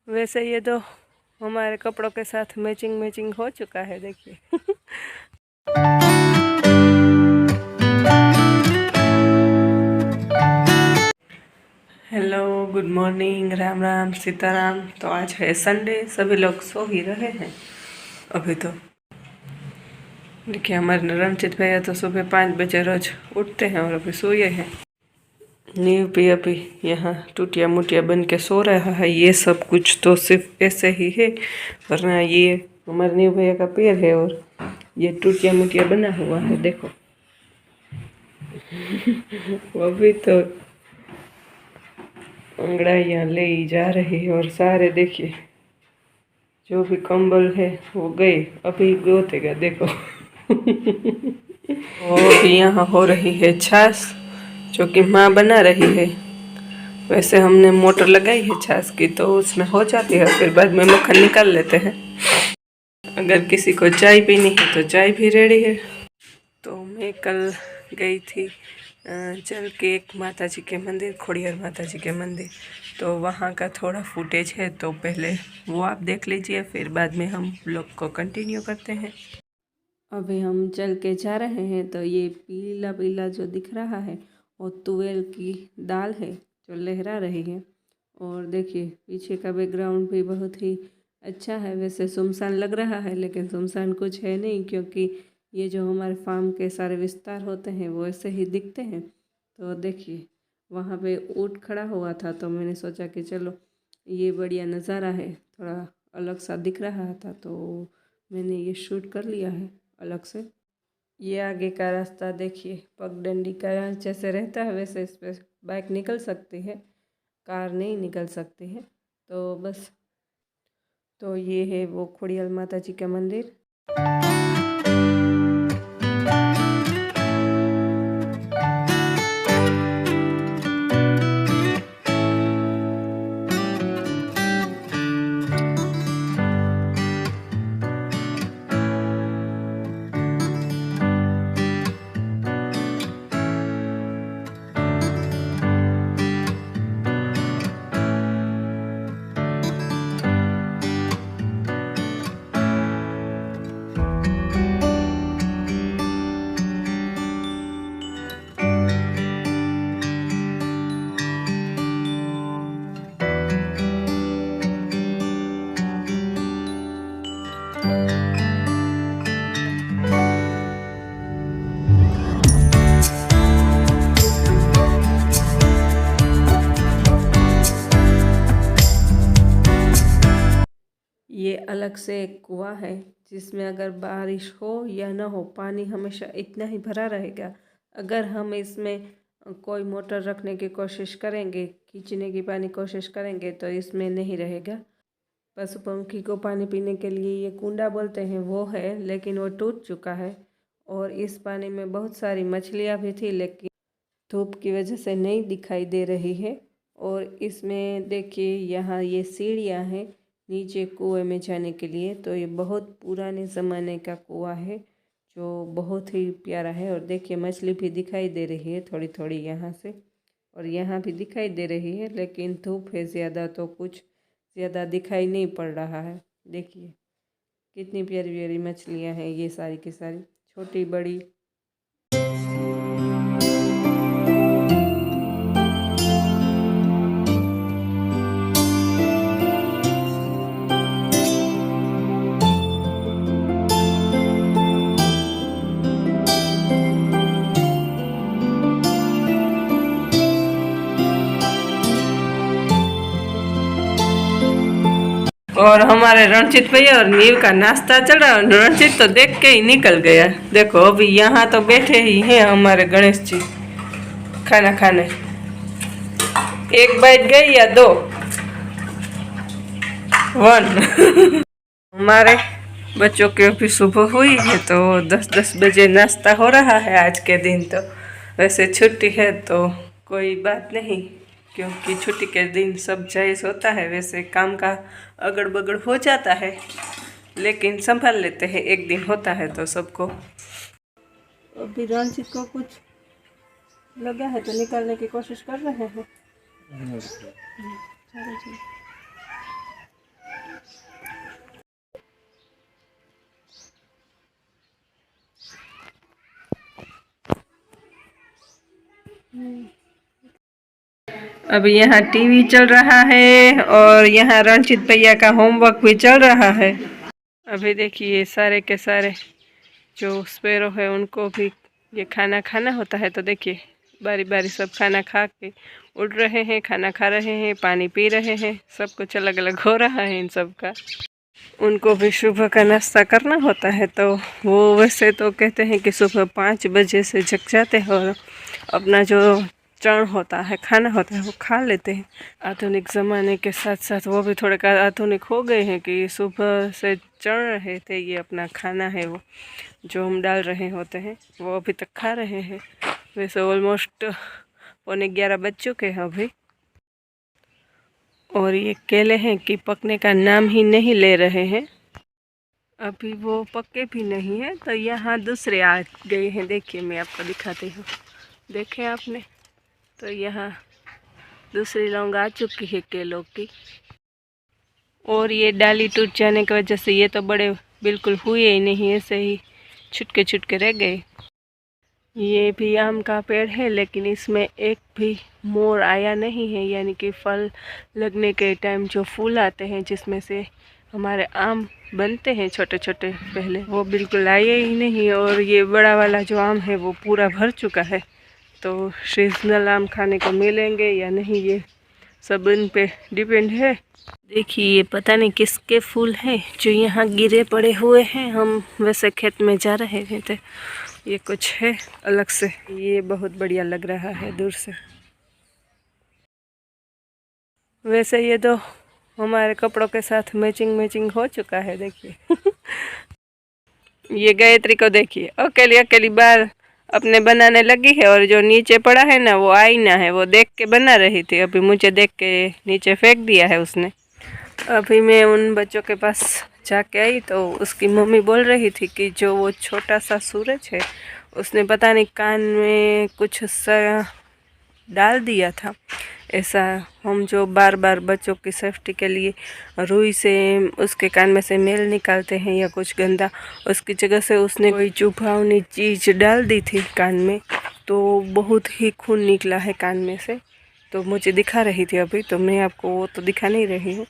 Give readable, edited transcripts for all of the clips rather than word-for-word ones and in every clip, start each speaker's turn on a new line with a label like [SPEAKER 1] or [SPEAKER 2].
[SPEAKER 1] वैसे ये तो हमारे कपड़ों के साथ मैचिंग मैचिंग हो चुका है, देखिए। Hello, good morning, Ram Ram, Sitaram. तो आज है संडे, सभी लोग सो ही रहे हैं अभी तो। देखिए हमारे रणजीत भैया तो सुबह 5 बजे रोज उठते हैं और अभी सोए हैं। नींव भी अभी यहाँ टूटिया मुटिया बन के सो रहा है। ये सब कुछ तो सिर्फ ऐसे ही है, वरना ये हमारे नींव भैया का पैर है और ये टूटिया मुटिया बना हुआ है, देखो। वो भी तो अंगड़ाइयाँ ले जा रही है और सारे देखिए जो भी कंबल है वो गए, अभी गोतेगा, देखो। और भी यहाँ हो रही है छाछ, जो कि माँ बना रही है। वैसे हमने मोटर लगाई है छाछ की, तो उसमें हो जाती है, फिर बाद में मक्खन निकाल लेते हैं। अगर किसी को चाय पीनी है तो चाय भी रेडी है। तो मैं कल गई थी चल के एक माता जी के मंदिर, खोड़ियार माता जी के मंदिर, तो वहाँ का थोड़ा फुटेज है, तो पहले वो आप देख लीजिए, फिर बाद में हम लोग को कंटिन्यू करते हैं। अभी हम चल के जा रहे हैं, तो ये पीला पीला जो दिख रहा है वो तुवेल की दाल है जो लहरा रही है। और देखिए पीछे का बैकग्राउंड भी बहुत ही अच्छा है। वैसे सुनसान लग रहा है, लेकिन सुनसान कुछ है नहीं, क्योंकि ये जो हमारे फार्म के सारे विस्तार होते हैं वो ऐसे ही दिखते हैं। तो देखिए वहाँ पे ऊँट खड़ा हुआ था, तो मैंने सोचा कि चलो ये बढ़िया नज़ारा है, थोड़ा अलग सा दिख रहा था, तो मैंने ये शूट कर लिया है अलग से। ये आगे का रास्ता देखिए, पगडंडी का जैसे रहता है वैसे इस पर बाइक निकल सकती है, कार नहीं निकल सकती है। तो बस, तो ये है वो खोड़ियाल माता जी का मंदिर। ये अलग से एक कुआं है, जिसमें अगर बारिश हो या ना हो, पानी हमेशा इतना ही भरा रहेगा। अगर हम इसमें कोई मोटर रखने की कोशिश करेंगे, खींचने की पानी कोशिश करेंगे, तो इसमें नहीं रहेगा। पशु पंखी को पानी पीने के लिए ये कुंडा बोलते हैं वो है, लेकिन वो टूट चुका है। और इस पानी में बहुत सारी मछलियाँ भी थी, लेकिन धूप की वजह से नहीं दिखाई दे रही है। और इसमें देखिए यहाँ ये सीढ़ियाँ हैं नीचे कुएं में जाने के लिए। तो ये बहुत पुराने ज़माने का कुआं है जो बहुत ही प्यारा है। और देखिए मछली भी दिखाई दे रही है थोड़ी थोड़ी यहाँ से, और यहाँ भी दिखाई दे रही है, लेकिन धूप है ज़्यादा तो कुछ ज़्यादा दिखाई नहीं पड़ रहा है। देखिए कितनी प्यारी प्यारी मछलियाँ हैं, ये सारी की सारी छोटी बड़ी। और हमारे रणजीत भैया और नीव का नाश्ता चल रहा है। रणजीत तो देख के ही निकल गया। देखो अभी यहाँ तो बैठे ही हैं हमारे गणेश जी खाना खाने। एक बाइट गई या दो? वन। हमारे बच्चों की अभी सुबह हुई है, तो 10-10 बजे नाश्ता हो रहा है आज के दिन। तो वैसे छुट्टी है तो कोई बात नहीं, क्योंकि छुट्टी के दिन सब जायज़ होता है। वैसे काम का अगड़ बगड़ हो जाता है, लेकिन संभाल लेते हैं, एक दिन होता है तो सबको। अभी रणजीत को कुछ लगा है तो निकालने की कोशिश कर रहे हैं। अभी यहाँ टीवी चल रहा है और यहाँ रंजित भैया का होमवर्क भी चल रहा है। अभी देखिए सारे के सारे जो स्पैरो है उनको भी ये खाना खाना होता है, तो देखिए बारी बारी सब खाना खा के उड़ रहे हैं, खाना खा रहे हैं, पानी पी रहे हैं, सब कुछ अलग अलग हो रहा है इन सब का। उनको भी सुबह का नाश्ता करना होता है, तो वो वैसे तो कहते हैं कि सुबह 5 बजे से जग जाते हैं और अपना जो चरण होता है, खाना होता है, वो खा लेते हैं। आधुनिक ज़माने के साथ साथ वो भी थोड़े का आधुनिक हो गए हैं कि सुबह से चढ़ रहे थे, ये अपना खाना है वो जो हम डाल रहे होते हैं वो अभी तक खा रहे हैं। वैसे ऑलमोस्ट 11:15 बज चुके हैं अभी, और ये केले हैं कि पकने का नाम ही नहीं ले रहे हैं। अभी वो पके भी नहीं है, तो यहाँ दूसरे आ गए हैं। देखिए मैं आपको दिखाती हूँ, देखें आपने, तो यहाँ दूसरी लौंग आ चुकी है केलों की। और ये डाली टूट जाने की वजह से ये तो बड़े बिल्कुल हुए ही नहीं, ऐसे ही छुटके छुटके रह गए। ये भी आम का पेड़ है, लेकिन इसमें एक भी मोर आया नहीं है, यानी कि फल लगने के टाइम जो फूल आते हैं जिसमें से हमारे आम बनते हैं छोटे छोटे पहले, वो बिल्कुल आए ही नहीं। और ये बड़ा वाला जो आम है वो पूरा भर चुका है, तो सीजनल आम खाने को मिलेंगे या नहीं ये सब इन पे डिपेंड है। देखिए ये पता नहीं किसके फूल हैं जो यहाँ गिरे पड़े हुए हैं। हम वैसे खेत में जा रहे थे, ये कुछ है अलग से, ये बहुत बढ़िया लग रहा है दूर से। वैसे ये तो हमारे कपड़ों के साथ मैचिंग हो चुका है। देखिए ये गायत्री को देखिए, अकेली अकेली बार अपने बनाने लगी है, और जो नीचे पड़ा है ना वो आईना है, वो देख के बना रही थी, अभी मुझे देख के नीचे फेंक दिया है उसने। अभी मैं उन बच्चों के पास जाके आई तो उसकी मम्मी बोल रही थी कि जो वो छोटा सा सूरज है उसने पता नहीं कान में कुछ सा डाल दिया था। ऐसा हम जो बार बार बच्चों की सेफ्टी के लिए रुई से उसके कान में से मेल निकालते हैं या कुछ गंदा, उसकी जगह से उसने कोई चुभावनी चीज़ डाल दी थी कान में, तो बहुत ही खून निकला है कान में से। तो मुझे दिखा रही थी अभी, तो मैं आपको वो तो दिखा नहीं रही हूँ,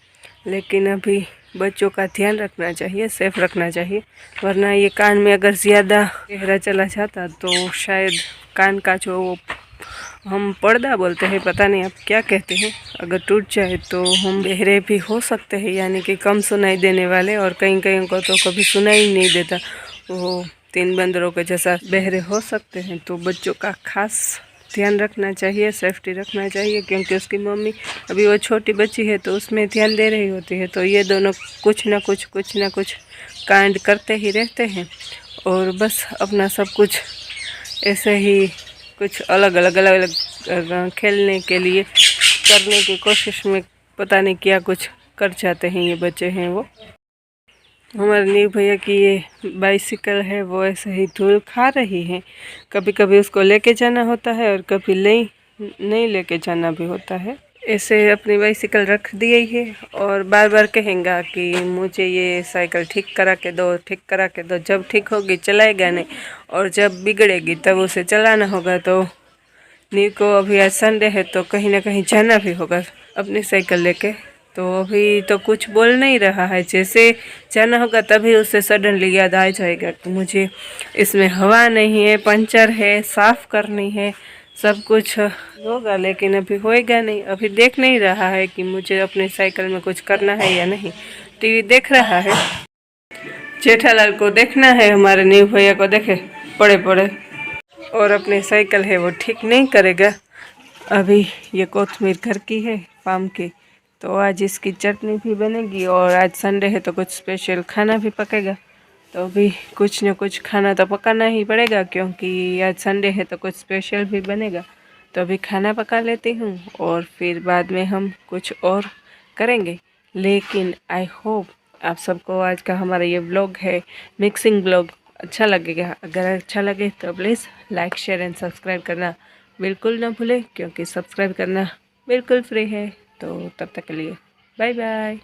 [SPEAKER 1] लेकिन अभी बच्चों का ध्यान रखना चाहिए, सेफ रखना चाहिए, वरना ये कान में अगर ज़्यादा गहरा चला जाता तो शायद कान का जो हम पर्दा बोलते हैं, पता नहीं आप क्या कहते हैं, अगर टूट जाए तो हम बहरे भी हो सकते हैं, यानी कि कम सुनाई देने वाले, और कहीं कहीं को तो कभी सुनाई नहीं देता, वो 3 बंदरों के जैसा बहरे हो सकते हैं। तो बच्चों का खास ध्यान रखना चाहिए, सेफ्टी रखना चाहिए, क्योंकि उसकी मम्मी अभी वो छोटी बच्ची है तो उसमें ध्यान दे रही होती है, तो ये दोनों कुछ ना कुछ कांड करते ही रहते हैं, और बस अपना सब कुछ ऐसे ही कुछ अलग अलग खेलने के लिए करने की कोशिश में पता नहीं क्या कुछ कर जाते हैं ये बच्चे हैं। वो हमारे नीव भैया की ये बाइसिकल है, वो ऐसे ही धूल खा रही है, कभी कभी उसको लेके जाना होता है और कभी नहीं लेके जाना भी होता है। ऐसे अपनी बाइसिकल रख दी गई है और बार बार कहेगा कि मुझे ये साइकिल ठीक करा के दो, जब ठीक होगी चलाएगा नहीं, और जब बिगड़ेगी तब उसे चलाना होगा। तो नीव को अभी आज संडे है तो कहीं ना कहीं जाना भी होगा अपनी साइकिल लेके, तो अभी तो कुछ बोल नहीं रहा है, जैसे जाना होगा तभी उसे सडनली याद आ जाएगा कि मुझे इसमें हवा नहीं है, पंचर है, साफ़ करनी है, सब कुछ होगा, लेकिन अभी होएगा नहीं। अभी देख नहीं रहा है कि मुझे अपनी साइकिल में कुछ करना है या नहीं, टीवी देख रहा है। जेठालाल को देखना है, हमारे नीव भैया को देखे पड़े और अपनी साइकिल है वो ठीक नहीं करेगा। अभी ये कोथमीर घर की है फार्म की, तो आज इसकी चटनी भी बनेगी, और आज संडे है तो कुछ स्पेशल खाना भी पकेगा, तो अभी कुछ न कुछ खाना तो पकाना ही पड़ेगा, क्योंकि आज संडे है तो कुछ स्पेशल भी बनेगा। तो अभी खाना पका लेती हूँ और फिर बाद में हम कुछ और करेंगे। लेकिन आई होप आप सबको आज का हमारा ये ब्लॉग है, मिक्सिंग ब्लॉग, अच्छा लगेगा। अगर अच्छा लगे तो please like share and subscribe करना बिल्कुल ना भूलें, क्योंकि सब्सक्राइब करना बिल्कुल फ्री है। तो तब तक के लिए बाय बाय।